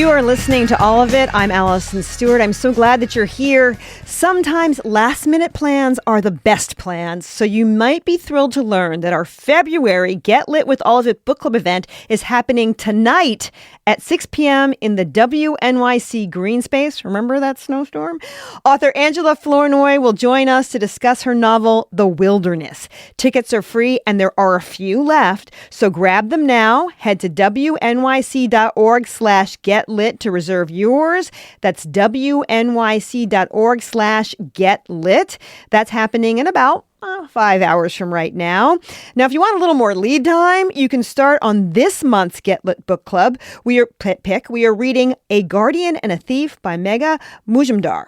You are listening to All of It. I'm Allison Stewart. I'm so glad that you're here. Sometimes last-minute plans are the best plans, so you might be thrilled to learn that our February Get Lit with All of It book club event is happening tonight at 6 p.m. in the WNYC Green Space. Remember that snowstorm? Author Angela Flournoy will join us to discuss her novel, The Wilderness. Tickets are free, and there are a few left, so grab them now. Head to wnyc.org/getlit to reserve yours. That's wnyc.org/getlit. That's happening in about 5 hours from right now. Now, if you want a little more lead time, you can start on this month's Get Lit Book Club. We are reading A Guardian and a Thief by Megha Mujumdar.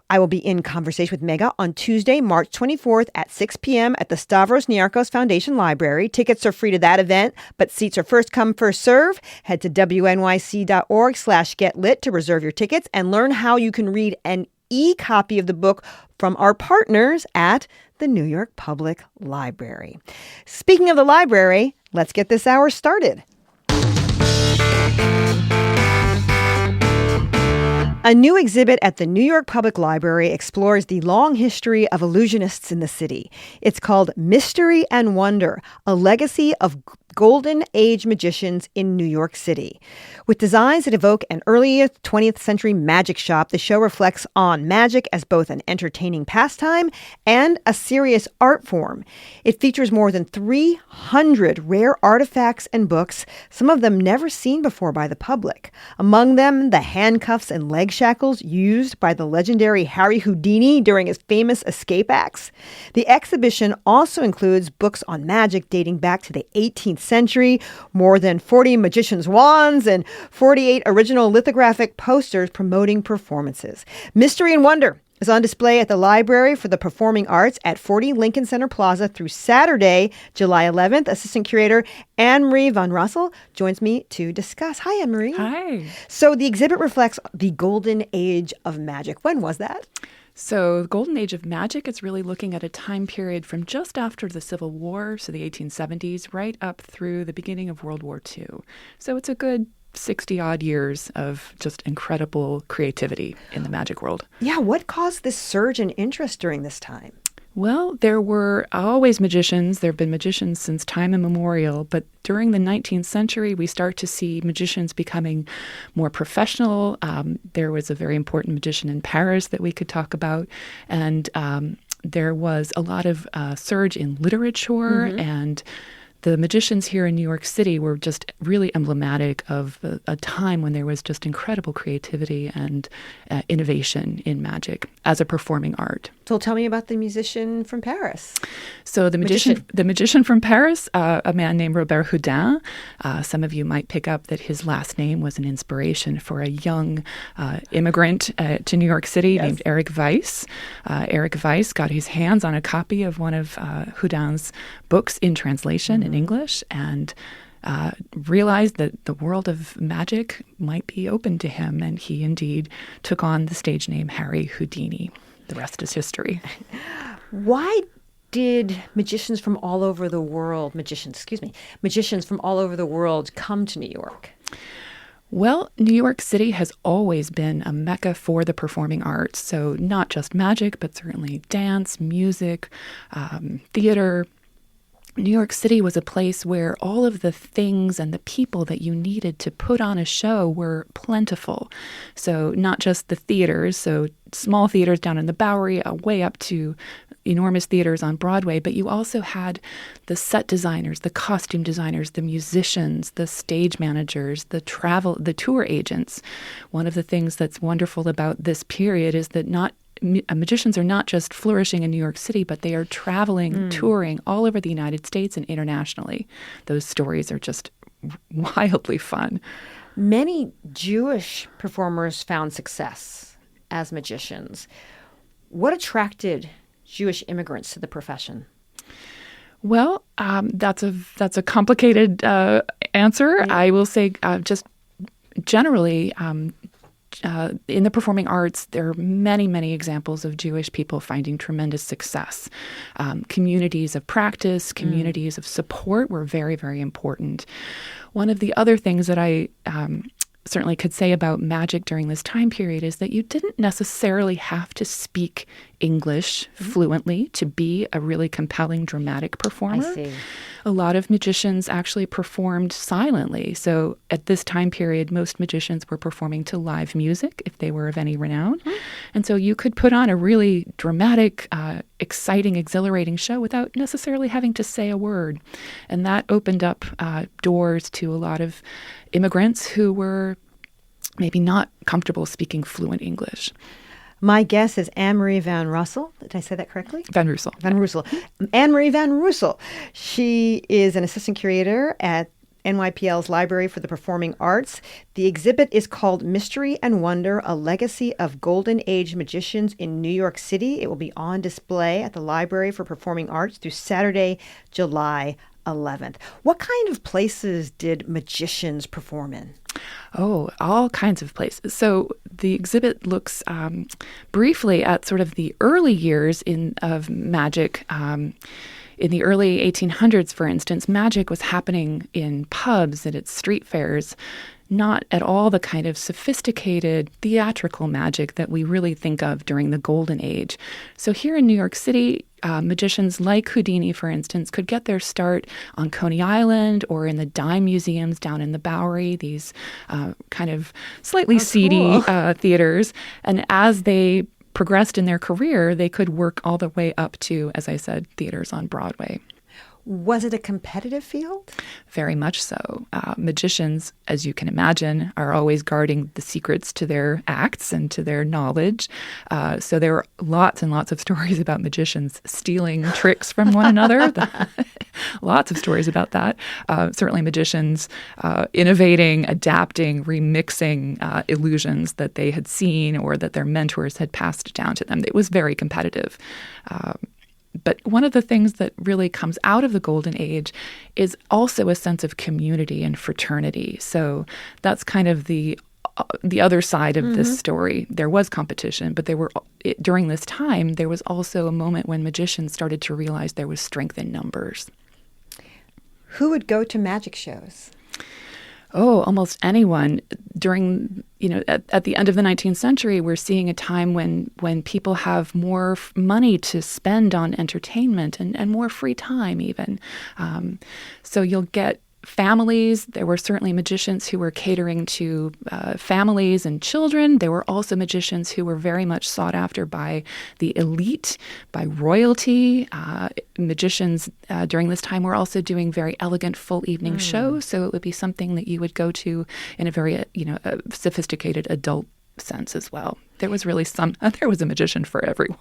I will be in conversation with Megha on Tuesday, March 24th at 6 p.m. at the Stavros Niarchos Foundation Library. Tickets are free to that event, but seats are first come, first serve. Head to wnyc.org/getlit to reserve your tickets and learn how you can read an e-copy of the book from our partners at the New York Public Library. Speaking of the library, let's get this hour started. A new exhibit at the New York Public Library explores the long history of illusionists in the city. It's called Mystery and Wonder, a legacy of Golden Age magicians in New York City. With designs that evoke an early 20th century magic shop, the show reflects on magic as both an entertaining pastime and a serious art form. It features more than 300 rare artifacts and books, some of them never seen before by the public. Among them, the handcuffs and leg shackles used by the legendary Harry Houdini during his famous escape acts. The exhibition also includes books on magic dating back to the 18th century, more than 40 magicians' wands, and 48 original lithographic posters promoting performances. Mystery and Wonder is on display at the Library for the Performing Arts at 40 Lincoln Center Plaza through Saturday, July 11th. Assistant Curator Anne-Marie Van Russell joins me to discuss. Hi, Anne-Marie. Hi. So the exhibit reflects the golden age of magic. When was that? So the Golden Age of Magic is really looking at a time period from just after the Civil War, so the 1870s, right up through the beginning of World War II. So it's a good 60-odd years of just incredible creativity in the magic world. Yeah, what caused this surge in interest during this time? Well, there were always magicians. There have been magicians since time immemorial. But during the 19th century, we start to see magicians becoming more professional. There was a very important magician in Paris that we could talk about. And there was a lot of surge in literature, and the magicians here in New York City were just really emblematic of a time when there was just incredible creativity and innovation in magic as a performing art. So tell me about the musician from Paris. So the magician from Paris, a man named Robert Houdin. Some of you might pick up that his last name was an inspiration for a young immigrant to New York City named Eric Weiss. Eric Weiss got his hands on a copy of one of Houdin's books in translation in English and realized that the world of magic might be open to him, and he indeed took on the stage name Harry Houdini. The rest is history. Why did magicians from all over the world come to New York? Well, New York City has always been a mecca for the performing arts. So not just magic, but certainly dance, music, theater. New York City was a place where all of the things and the people that you needed to put on a show were plentiful. So not just the theaters, so small theaters down in the Bowery, way up to enormous theaters on Broadway, but you also had the set designers, the costume designers, the musicians, the stage managers, the tour agents. One of the things that's wonderful about this period is that magicians are not just flourishing in New York City, but they are traveling, touring all over the United States and internationally. Those stories are just wildly fun. Many Jewish performers found success as magicians. What attracted Jewish immigrants to the profession? Well, that's a complicated answer. Yeah. I will say just generally, in the performing arts, there are many, many examples of Jewish people finding tremendous success. Communities of practice, communities of support were very, very important. One of the other things that I certainly could say about magic during this time period is that you didn't necessarily have to speak English fluently to be a really compelling dramatic performer. I see. A lot of magicians actually performed silently. So at this time period, most magicians were performing to live music if they were of any renown. And so you could put on a really dramatic, exciting, exhilarating show without necessarily having to say a word. And that opened up doors to a lot of immigrants who were maybe not comfortable speaking fluent English. My guess is Anne-Marie Van Russell. Did I say that correctly? Van Russel. Van Russel. Anne-Marie Van Russel. She is an assistant curator at NYPL's Library for the Performing Arts. The exhibit is called Mystery and Wonder, A Legacy of Golden Age Magicians in New York City. It will be on display at the Library for Performing Arts through Saturday, July 11th. What kind of places did magicians perform in? Oh, all kinds of places. So the exhibit looks briefly at sort of the early years of magic. In the early 1800s, for instance, magic was happening in pubs and at street fairs, not at all the kind of sophisticated theatrical magic that we really think of during the Golden Age. So here in New York City, magicians like Houdini, for instance, could get their start on Coney Island or in the dime museums down in the Bowery, these kind of slightly seedy theaters. And as they progressed in their career, they could work all the way up to, as I said, theaters on Broadway. Was it a competitive field? Very much so. Magicians, as you can imagine, are always guarding the secrets to their acts and to their knowledge. So there were lots and lots of stories about magicians stealing tricks from one another. Lots of stories about that. Certainly magicians innovating, adapting, remixing illusions that they had seen or that their mentors had passed down to them. It was very competitive. But one of the things that really comes out of the Golden Age is also a sense of community and fraternity. So that's kind of the other side of this story. There was competition, but during this time, there was also a moment when magicians started to realize there was strength in numbers. Who would go to magic shows? Oh, almost anyone. During, at the end of the 19th century, we're seeing a time when people have more money to spend on entertainment and more free time even. So you'll get families. There were certainly magicians who were catering to families and children. There were also magicians who were very much sought after by the elite, by royalty. Magicians during this time were also doing very elegant full evening shows. So it would be something that you would go to in a very, a sophisticated adult sense as well. There was a magician for everyone.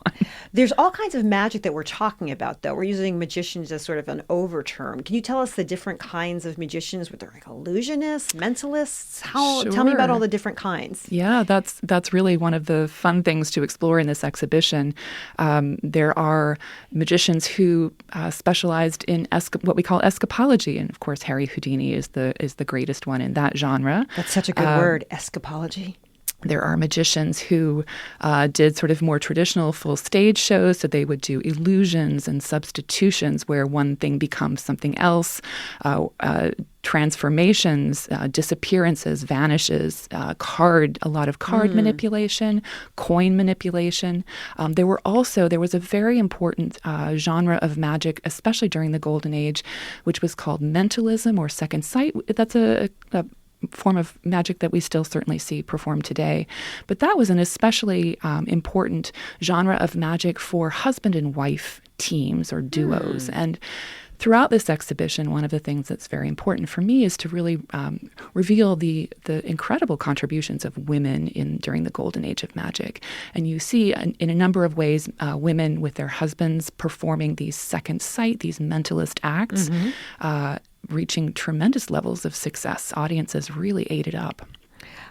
There's all kinds of magic that we're talking about, though. We're using magicians as sort of an over term. Can you tell us the different kinds of magicians? Were there like illusionists, mentalists? Sure. Tell me about all the different kinds. Yeah, that's really one of the fun things to explore in this exhibition. There are magicians who specialized in what we call escapology, and of course, Harry Houdini is the greatest one in that genre. That's such a good word, escapology. There are magicians who did sort of more traditional full stage shows, so they would do illusions and substitutions where one thing becomes something else, transformations, disappearances, vanishes, a lot of card manipulation, coin manipulation. There was a very important genre of magic, especially during the Golden Age, which was called mentalism or second sight. That's a form of magic that we still certainly see performed today. But that was an especially important genre of magic for husband and wife teams or duos. And throughout this exhibition, one of the things that's very important for me is to really reveal the incredible contributions of women during the Golden Age of magic. And you see in a number of ways women with their husbands performing these second sight, these mentalist acts, reaching tremendous levels of success. Audiences really ate it up.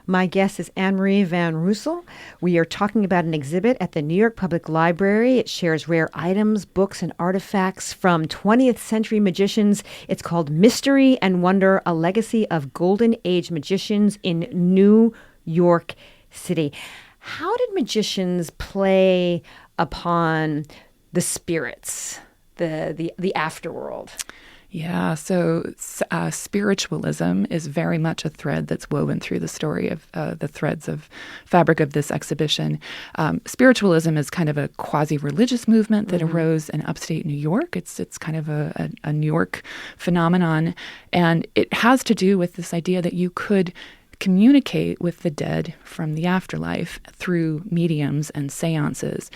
My guest is Anne-Marie Van Russel. We are talking about an exhibit at the New York Public Library. It shares rare items, books, and artifacts from 20th century magicians. It's called Mystery and Wonder, A Legacy of Golden Age Magicians in New York City. How did magicians play upon the spirits, the afterworld? Yeah, so spiritualism is very much a thread that's woven through the story of the threads of fabric of this exhibition. Spiritualism is kind of a quasi-religious movement that arose in upstate New York. It's kind of a New York phenomenon, and it has to do with this idea that you could communicate with the dead from the afterlife through mediums and seances.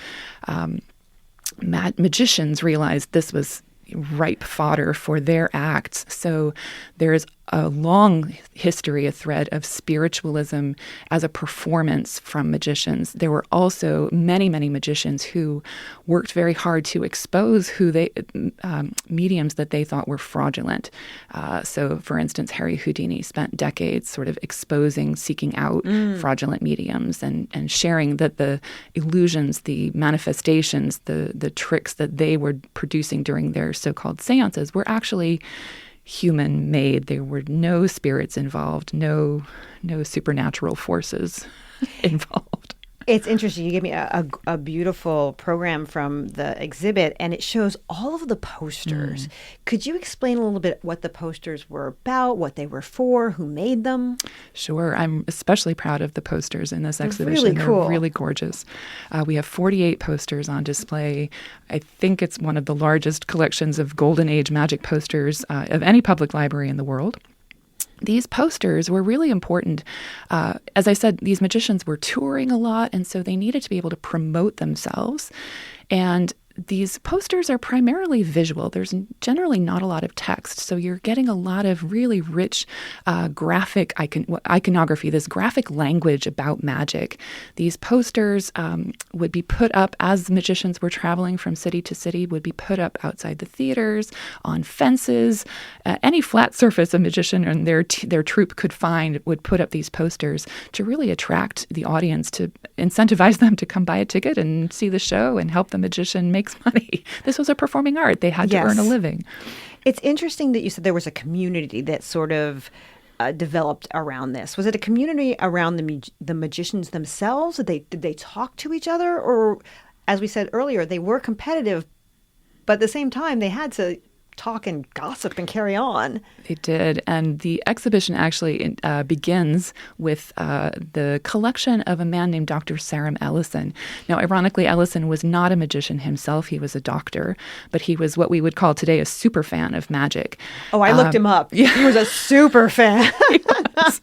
Magicians realized this was ripe fodder for their acts. So there is a long history, a thread of spiritualism as a performance from magicians. There were also many, many magicians who worked very hard to expose mediums that they thought were fraudulent. So, for instance, Harry Houdini spent decades sort of exposing, seeking out fraudulent mediums and sharing that the illusions, the manifestations, the tricks that they were producing during their so-called seances were actually human-made. There were no spirits involved, no supernatural forces involved. It's interesting. You gave me a beautiful program from the exhibit, and it shows all of the posters. Could you explain a little bit what the posters were about, what they were for, who made them? Sure. I'm especially proud of the posters in this exhibition. Really cool. They're really gorgeous. We have 48 posters on display. I think it's one of the largest collections of Golden Age magic posters of any public library in the world. These posters were really important. As I said, these magicians were touring a lot, and so they needed to be able to promote themselves. And these posters are primarily visual. There's generally not a lot of text, so you're getting a lot of really rich graphic iconography, this graphic language about magic. These posters would be put up as magicians were traveling from city to city, would be put up outside the theaters, on fences. Any flat surface a magician and their troupe could find would put up these posters to really attract the audience, to incentivize them to come buy a ticket and see the show and help the magician make money. This was a performing art. They had to earn a living. It's interesting that you said there was a community that sort of developed around this. Was it a community around the magicians themselves? Did they talk to each other? Or, as we said earlier, they were competitive, but at the same time, they had to talk and gossip and carry on. They did. And the exhibition actually begins with the collection of a man named Dr. Sarum Ellison. Now, ironically, Ellison was not a magician himself. He was a doctor, but he was what we would call today a super fan of magic. Oh, I looked him up. Yeah. He was a super fan. He was.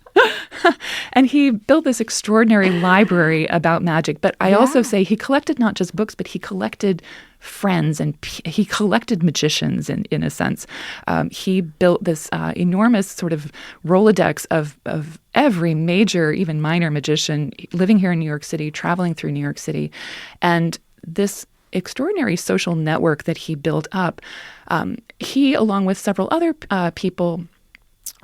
And he built this extraordinary library about magic. But I also say he collected not just books, but he collected friends and he collected magicians in a sense. He built this enormous sort of Rolodex of every major, even minor magician living here in New York City, traveling through New York City. And this extraordinary social network that he built up, he, along with several other people,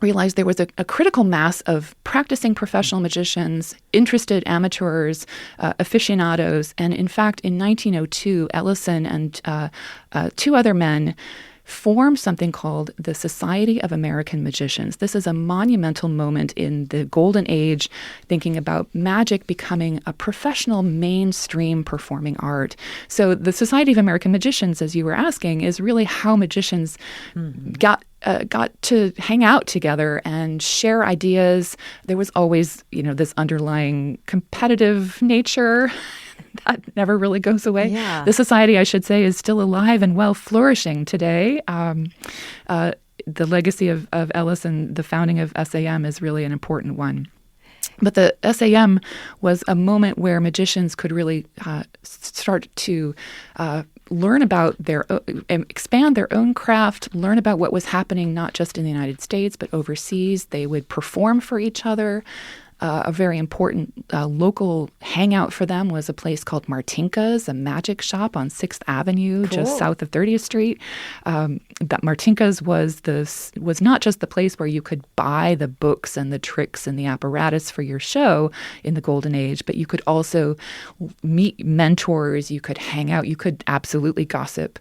realized there was a critical mass of practicing professional magicians, interested amateurs, aficionados. And in fact, in 1902, Ellison and two other men formed something called the Society of American Magicians. This is a monumental moment in the golden age, thinking about magic becoming a professional mainstream performing art. So the Society of American Magicians, as you were asking, is really how magicians got to hang out together and share ideas. There was always, this underlying competitive nature that never really goes away. Yeah. The society, I should say, is still alive and well flourishing today. The legacy of Ellison, the founding of SAM, is really an important one. But the SAM was a moment where magicians could really start to learn about expand their own craft, learn about what was happening not just in the United States, but overseas. They would perform for each other. A very important local hangout for them was a place called Martinka's, a magic shop on 6th Avenue, just south of 30th Street. That Martinka's was not just the place where you could buy the books and the tricks and the apparatus for your show in the Golden Age, but you could also meet mentors, you could hang out, you could absolutely gossip,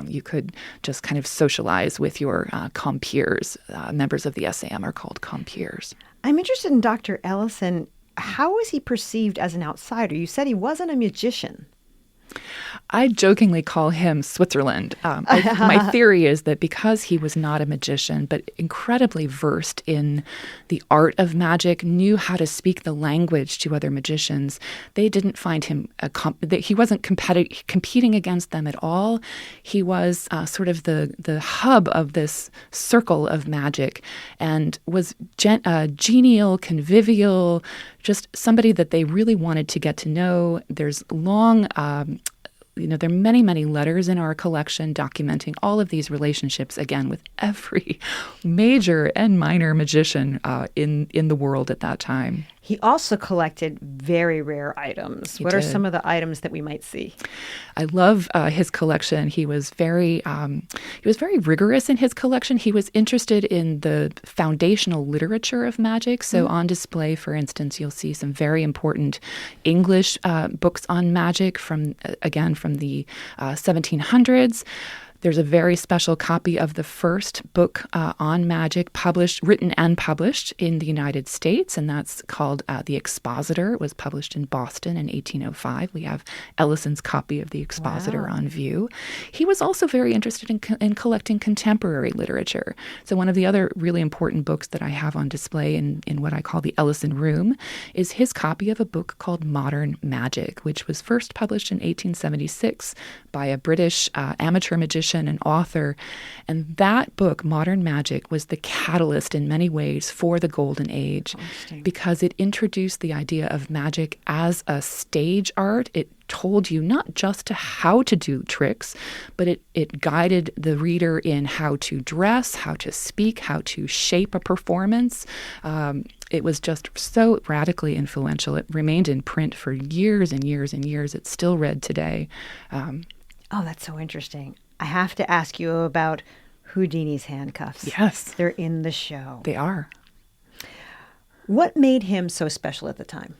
you could just kind of socialize with your compeers. Members of the SAM are called compeers. I'm interested in Dr. Ellison. How was he perceived as an outsider? You said he wasn't a magician. I jokingly call him Switzerland. My theory is that because he was not a magician, but incredibly versed in the art of magic, knew how to speak the language to other magicians, they didn't find him that he wasn't competing against them at all. He was sort of the hub of this circle of magic, and was genial, convivial, just somebody that they really wanted to get to know. There's long there are many, many letters in our collection documenting all of these relationships, again, with every major and minor magician in the world at that time. He also collected very rare items. What are some of the items that we might see? I love his collection. He was very rigorous in his collection. He was interested in the foundational literature of magic. So on display, for instance, you'll see some very important English books on magic from the 1700s. There's a very special copy of the first book on magic written and published in the United States, and that's called The Expositor. It was published in Boston in 1805. We have Ellison's copy of The Expositor on view. He was also very interested in collecting contemporary literature. So one of the other really important books that I have on display in what I call the Ellison Room is his copy of a book called Modern Magic, which was first published in 1876 by a British amateur magician and author. And that book, Modern Magic, was the catalyst in many ways for the Golden Age because it introduced the idea of magic as a stage art. It told you not just how to do tricks, but it guided the reader in how to dress, how to speak, how to shape a performance. It was just so radically influential. It remained in print for years and years and years. It's still read today. Oh, that's so interesting. I have to ask you about Houdini's handcuffs. Yes. They're in the show. They are. What made him so special at the time?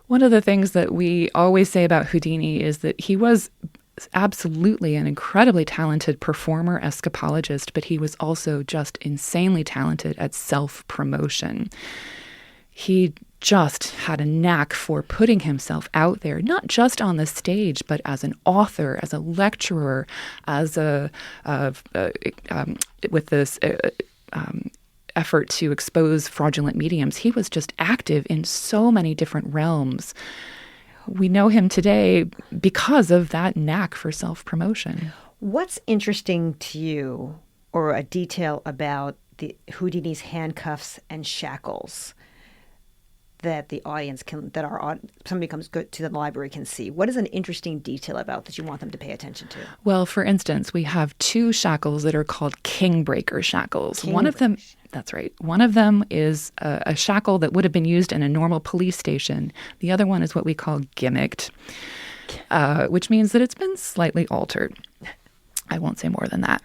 One of the things that we always say about Houdini is that he was absolutely an incredibly talented performer, escapologist, but he was also just insanely talented at self-promotion. He just had a knack for putting himself out there, not just on the stage, but as an author, as a lecturer, as with this effort to expose fraudulent mediums. He was just active in so many different realms. We know him today because of that knack for self-promotion. What's interesting to you, or a detail about the Houdini's handcuffs and shackles that the audience somebody comes good to the library can see? What is an interesting detail about that you want them to pay attention to? Well, for instance, we have two shackles that are called king breaker shackles. One of them, that's right. One of them is a shackle that would have been used in a normal police station. The other one is what we call gimmicked, which means that it's been slightly altered. I won't say more than that.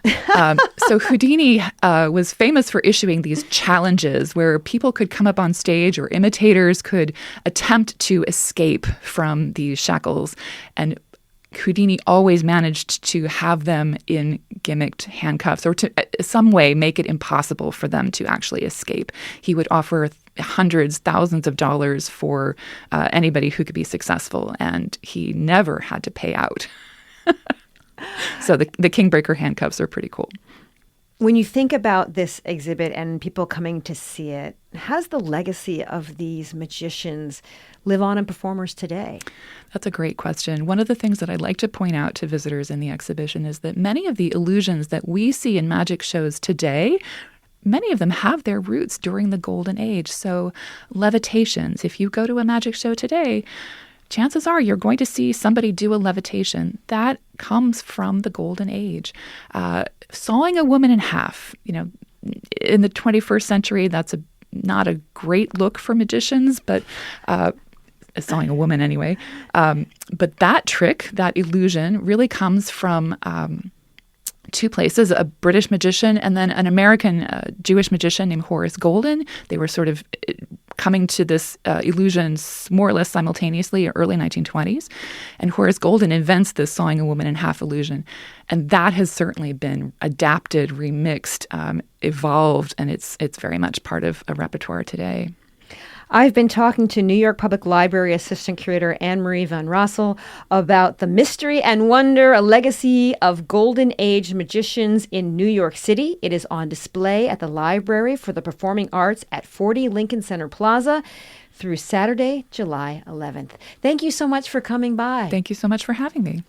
So Houdini was famous for issuing these challenges where people could come up on stage or imitators could attempt to escape from these shackles. And Houdini always managed to have them in gimmicked handcuffs or to some way make it impossible for them to actually escape. He would offer hundreds, thousands of dollars for anybody who could be successful, and he never had to pay out. So the king breaker handcuffs are pretty cool. When you think about this exhibit and people coming to see it, how does the legacy of these magicians live on in performers today? That's a great question. One of the things that I'd like to point out to visitors in the exhibition is that many of the illusions that we see in magic shows today, many of them have their roots during the Golden Age. So levitations, if you go to a magic show today, chances are you're going to see somebody do a levitation. That comes from the Golden Age. Sawing a woman in half, in the 21st century, that's not a great look for magicians, but sawing a woman anyway. But that trick, that illusion, really comes from two places, a British magician and then an American Jewish magician named Horace Golden. They were sort of coming to this illusion more or less simultaneously, early 1920s. And Horace Golden invents this sawing a woman in half illusion. And that has certainly been adapted, remixed, evolved, and it's very much part of a repertoire today. I've been talking to New York Public Library Assistant Curator Anne-Marie Van Rossel about The Mystery and Wonder, a legacy of Golden Age magicians in New York City. It is on display at the Library for the Performing Arts at 40 Lincoln Center Plaza through Saturday, July 11th. Thank you so much for coming by. Thank you so much for having me.